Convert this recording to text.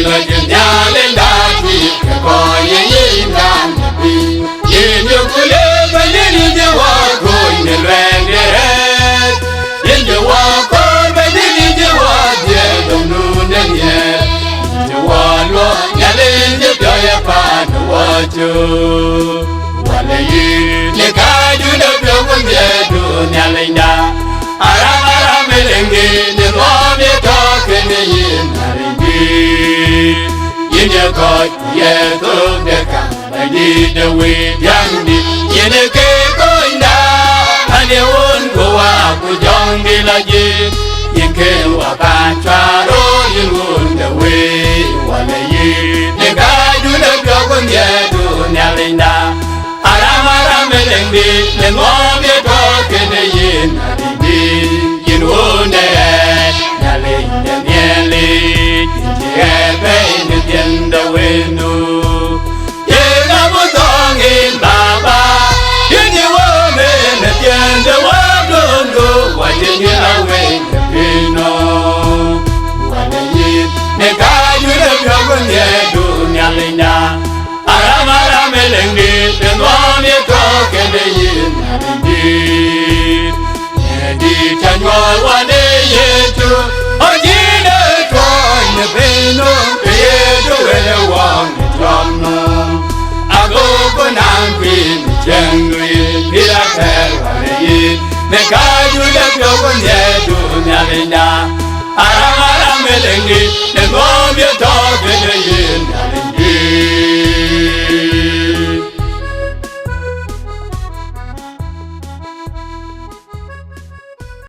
lo chuyện nhà lên đã thì có những làm gì nhìn nhiều cô lê và nhìn nhiều hoa thôi nhìn quen hết nhìn nhiều hoa con và nhìn nhiều hoa về đồng nu nên nhẹ nhiều hoa lo nhà lên nhiều cho em phá hoa chưa hoa lệ để cả chúng được đâu con về đưa nhà lên đã ara mê lên đi nên hoa biết cho cái này nhìn nhớ coi ye thương để cả lại đi đâu về giang đi nhìn nhớ cái coi đã anh yêu ôn của dòng đi là gì nhìn kêu ta cha đó nhìn ôn đâu về qua lại gì để cái đứa đâu cho con ye đứa nhà lên đã ara mê lên đi nên hoa biết cho cái này nhìn ôn để nhà lên nhà lên tiền đâu quên nu, ye na bu tong in baba, ye ni wo me na tiền đâu wo luôn go, wa tiền ye na quên pino, wa na yin ne ka yu na pyo kun ye du nya linh na, ara me leng di, tiền wo me ko ke de yin na di, ye di chan wo wa ne ye tu, o ji ne ko ne pino. Chân người đi ra theo hòa lệ mẹ ca vui đẹp yêu con nhẹ đủ nhà lên nhà ara mê lên đi để ngó biết cho cái này nhà lên